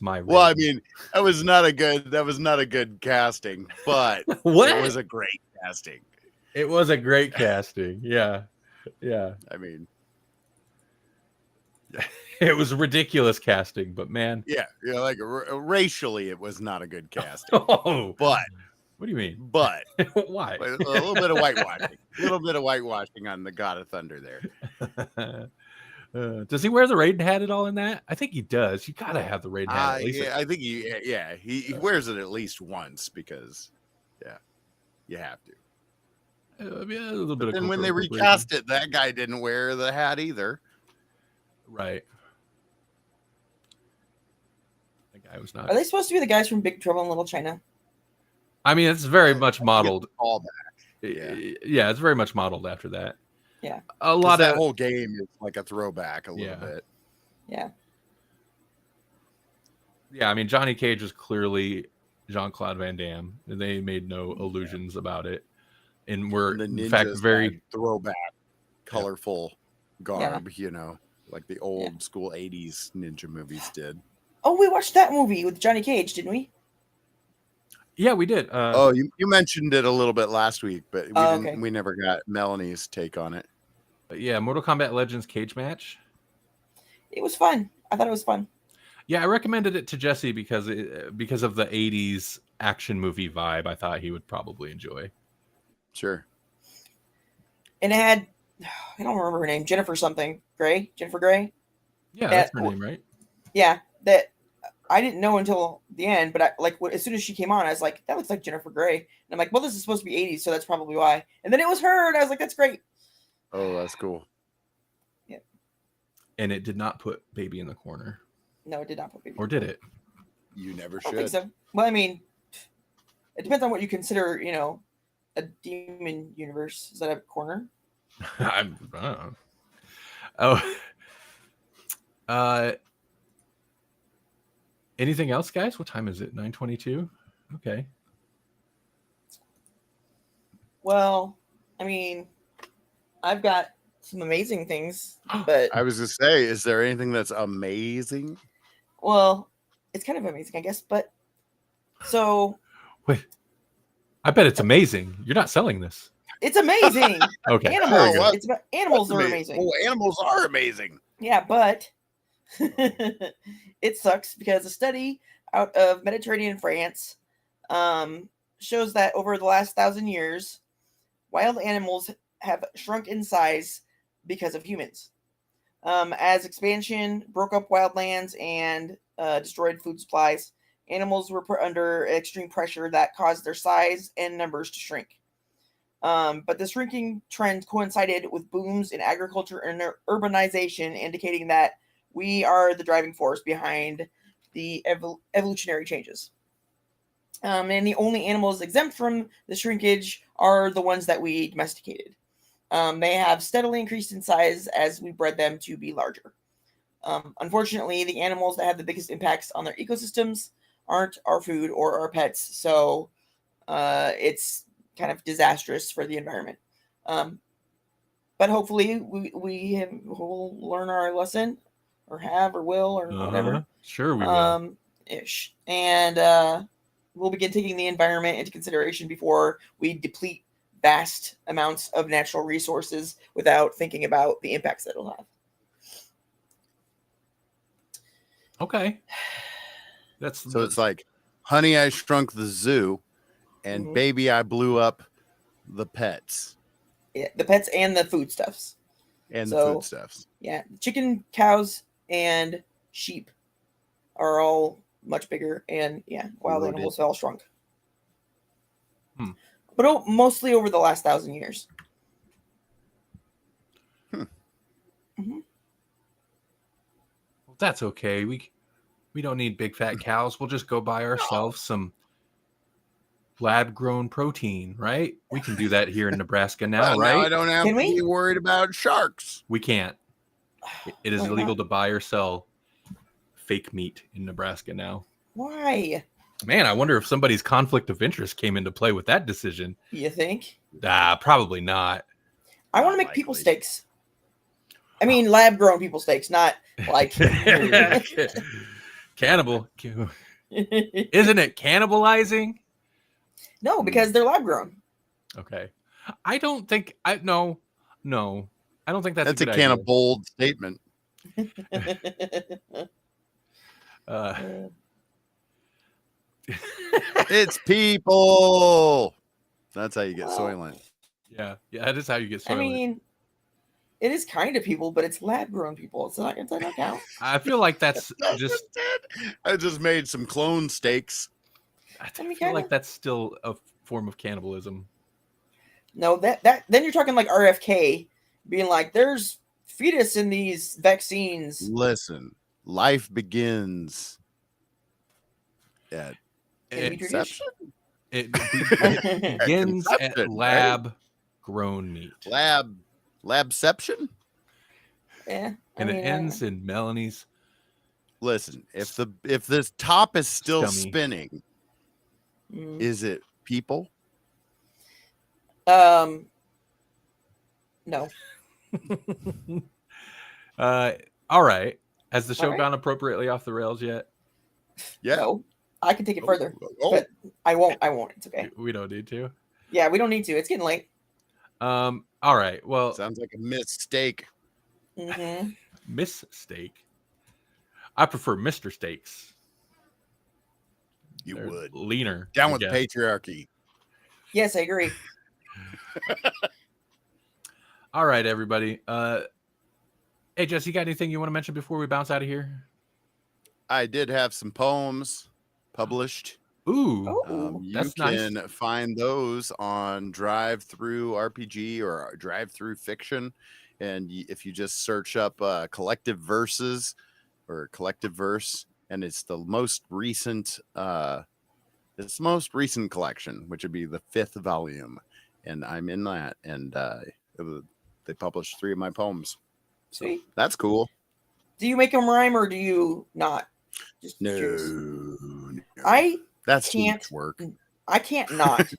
my Raiden. Well, I mean, that was not a good casting, but what? It was a great casting. It was a great casting. Yeah. I mean, it was ridiculous casting, but man. Yeah, like racially, it was not a good casting. Oh, but what do you mean? But why? A little bit of whitewashing. A little bit of whitewashing on the God of Thunder there. Does he wear the Raiden hat at all in that? I think he does. You gotta have the Raiden hat at least. Yeah, I think he wears it at least once because, you have to. A little bit. And when they recast it, that guy didn't wear the hat either. Right. Yeah, it was not. Are they supposed to be the guys from Big Trouble in Little China? I mean, it's very much modeled. All that. Yeah, it's very much modeled after that. Yeah. A lot that of whole game is like a throwback a little bit. Yeah. Yeah, I mean, Johnny Cage was clearly Jean-Claude Van Damme. They made no illusions about it, and were And in fact very throwback, colorful garb. You know, like the old school '80s ninja movies did. Oh, we watched that movie with Johnny Cage, didn't we? Yeah, we did. You mentioned it a little bit last week, but we didn't. Okay. We never got Melanie's take on it. Yeah, Mortal Kombat Legends cage match. It was fun. I thought it was fun. Yeah, I recommended it to Jesse because of the '80s action movie vibe. I thought he would probably enjoy. Sure. And it had, I don't remember her name, Jennifer Grey. Yeah, that's her name, right? Yeah, that I didn't know until the end, but as soon as she came on, I was like, that looks like Jennifer Grey. And I'm like, well, this is supposed to be '80s, so that's probably why. And then it was her, and I was like, that's great. Oh, that's cool. Yeah. And it did not put Baby in the corner. No, it did not put Baby. Or did it? You never I don't should. think so. Well, I mean, it depends on what you consider, a demon universe. Is that a corner? I don't know. Oh. Anything else, guys? What time is it? 9:22? Okay. Well, I mean, I've got some amazing things, but I was to say, is there anything that's amazing? well, it's kind of amazing, I guess. But so Wait. I bet it's amazing. You're not selling this. it's amazing. Okay. Animals. Oh, what? Animals are amazing. Oh, animals are amazing. Yeah, but it sucks because a study out of Mediterranean France shows that over the last 1,000 years, wild animals have shrunk in size because of humans. As expansion broke up wildlands and destroyed food supplies, animals were put under extreme pressure that caused their size and numbers to shrink. But the shrinking trend coincided with booms in agriculture and urbanization, indicating that we are the driving force behind the evolutionary changes. And the only animals exempt from the shrinkage are the ones that we domesticated. They have steadily increased in size as we bred them to be larger. Unfortunately, the animals that have the biggest impacts on their ecosystems aren't our food or our pets, so it's kind of disastrous for the environment. But hopefully we will learn our lesson, or have, or will, or whatever. Sure we will. Ish. And we'll begin taking the environment into consideration before we deplete vast amounts of natural resources without thinking about the impacts that it'll have. Okay. So it's like, Honey, I Shrunk the Zoo, and Baby, I Blew Up the Pets. Yeah, the pets and the foodstuffs. And the foodstuffs. Yeah, chicken, cows, and sheep are all much bigger, and wild animals all shrunk. But mostly over the last 1,000 years. Well, that's okay. We don't need big fat cows. We'll just go buy ourselves some lab-grown protein, right? We can do that here in Nebraska now, right? Now I don't have to be worried about sharks. We can't. It is illegal to buy or sell fake meat in Nebraska now. Why? Man, I wonder if somebody's conflict of interest came into play with that decision. You think? Probably not. I want to make people steaks. I mean, lab-grown people steaks, not like cannibal. Isn't it cannibalizing? No, because they're lab-grown. Okay. I don't think no. I don't think that's a good kind idea. of bold statement. It's people. That's how you get Soylent. Yeah, that is how you get Soylent. I mean, it is kind of people, but it's lab-grown people. It's not going to count. I feel like that's just. I just made some clone steaks. I feel like that's still a form of cannibalism. No, that then you're talking like RFK being like, there's fetus in these vaccines. Listen, life begins at Can you introduce? Inception? It begins at Conception, lab grown meat. Labception? Yeah. And it ends in Melanie's Listen, if this top is still Scummy. spinning, is it people? No. All right. Has the show All right. gone appropriately off the rails yet? Yeah. No. I can take it further, Oh. but I won't. It's okay. We don't need to. Yeah, we don't need to. It's getting late. All right. Well, Sounds like a mistake. Mm-hmm. Miss Steak. I prefer Mr. Steaks. You They're would. leaner. Down I with guess. patriarchy. Yes, I agree. All right, everybody. Hey, Jess, you got anything you want to mention before we bounce out of here? I did have some poems published. Ooh, Oh, You that's can nice. find those on Drive Through RPG or Drive Through Fiction, and if you just search up Collective Verses or Collective Verse, and it's the most recent collection, which would be the 5th volume, and I'm in that, and they published 3 of my poems. sweet. That's cool. Do you make them rhyme or do you not? Just No, curious. no. can't- That's too much work. I can't not.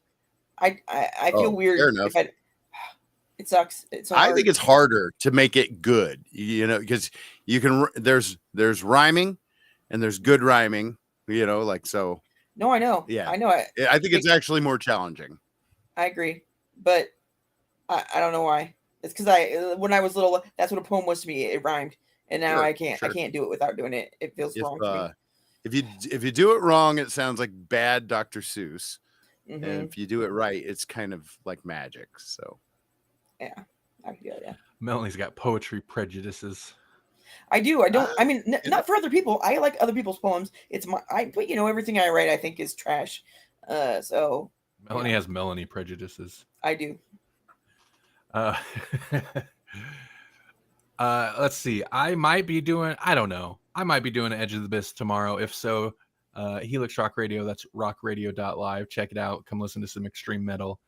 I feel Oh, weird fair enough. if I. It sucks. It's so I hard. think it's harder to make it good, because you can. There's rhyming, and there's good rhyming, like so. No, I know. Yeah. I know. I think it's actually more challenging. I agree, but I don't know why. It's because when I was little, that's what a poem was to me. It rhymed, and now Sure, I can't. sure. I can't do it without doing it. It feels wrong to me. If you do it wrong, it sounds like bad Dr. Seuss, Mhm. and if you do it right, it's kind of like magic. So Yeah, I feel yeah. Melanie's got poetry prejudices. I do. I don't. I mean, not for other people. I like other people's poems. It's but everything I write, I think is trash. So Melanie has Melanie prejudices. I do. Let's see. I might be doing an Edge of the Abyss tomorrow. If so, Helix Rock Radio, that's rockradio.live. Check it out. Come listen to some extreme metal.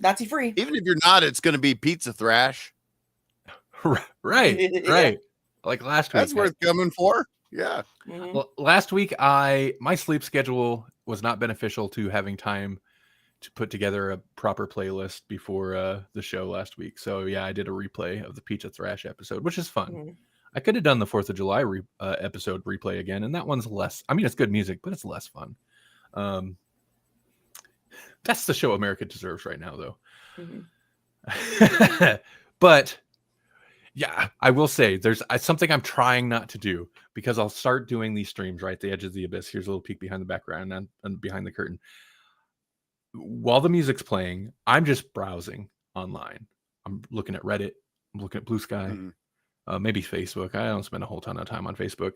Nazi free. even if you're not, it's going to be Pizza Thrash. Right. Yeah. Like last week. That's worth coming for. Yeah. Mhm. Well, last week my sleep schedule was not beneficial to having time to put together a proper playlist before the show last week. So yeah, I did a replay of the Pizza Thrash episode, which is fun. Mhm. I could have done the 4th of July episode replay again, and that one's less. I mean, it's good music, but it's less fun. That's the show America deserves right now, though. Mhm. But yeah, I will say there's something I'm trying not to do, because I'll start doing these streams right at the edge of the abyss. Here's a little peek behind the background and behind the curtain. While the music's playing, I'm just browsing online. I'm looking at Reddit. I'm looking at Blue Sky. Maybe Facebook. I don't spend a whole ton of time on Facebook.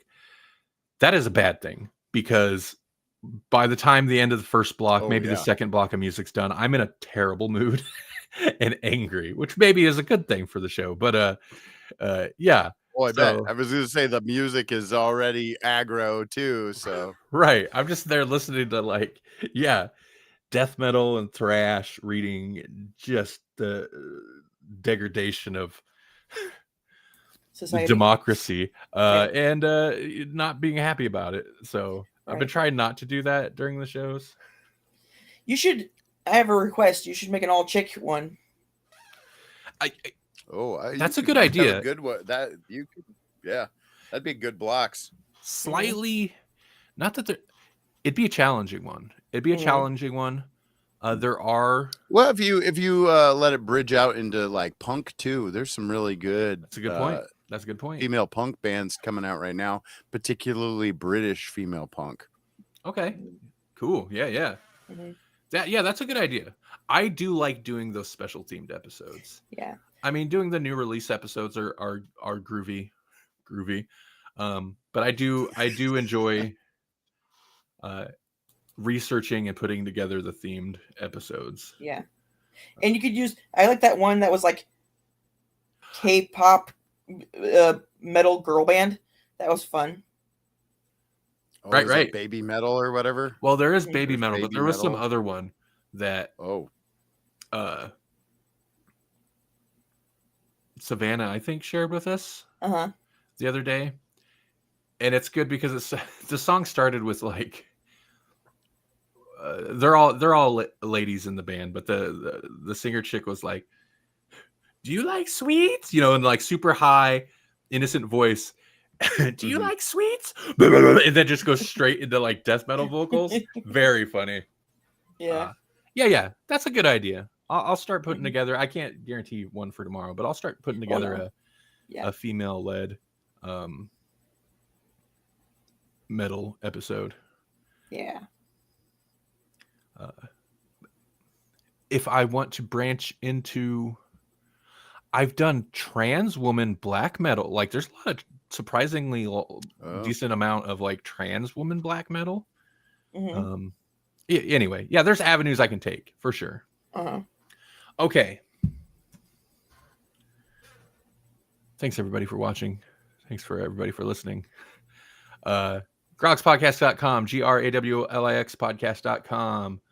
That is a bad thing, because by the time the end of the first block, the second block of music's done, I'm in a terrible mood and angry, which maybe is a good thing for the show. But yeah. Oh, I bet. I was going to say the music is already aggro too. So right. I'm just there listening to death metal and thrash, reading just the degradation of Society. democracy and not being happy about it. So I've been trying not to do that during the shows. You should. I have a request. You should make an all chick one. That's a good idea. Good one. That'd be good blocks. Slightly, not that it'd be a challenging one. There are. Well, if you let it bridge out into like punk too, there's some really good. That's a good point. That's a good point. Female punk bands coming out right now, particularly British female punk. Okay, cool. Yeah. Mm-hmm. That's a good idea. I do like doing those special themed episodes. Yeah. I mean, doing the new release episodes are groovy. But I do enjoy researching and putting together the themed episodes. Yeah. And you could use, I like that one that was like K-pop metal girl band. That was fun. Oh, Right, is it right. Baby Metal or whatever? Well, there is Mhm. Baby There's Metal, but Baby there was some Metal. other one that Oh, Savannah, I think, shared with us Uh-huh. the other day. And it's good because it's the song started with like they're all ladies in the band, but the singer chick was like, "Do you like sweets?" You know, in like super high, innocent voice. Do you Mhm. like sweets? And then just goes straight into like death metal vocals. Very funny. Yeah. Yeah. That's a good idea. I'll start putting Mhm. together. I can't guarantee one for tomorrow, but I'll start putting Oh, together no. Yeah. a female-led metal episode. Yeah. If I want to branch into, I've done trans woman black metal. Like there's a lot of surprisingly decent amount of like trans woman black metal. Mm-hmm. Anyway, yeah, there's avenues I can take for sure. Uh-huh. Okay. Thanks everybody for watching. Thanks for everybody for listening. Grawlixpodcast.com, GRAWLIX podcast.com.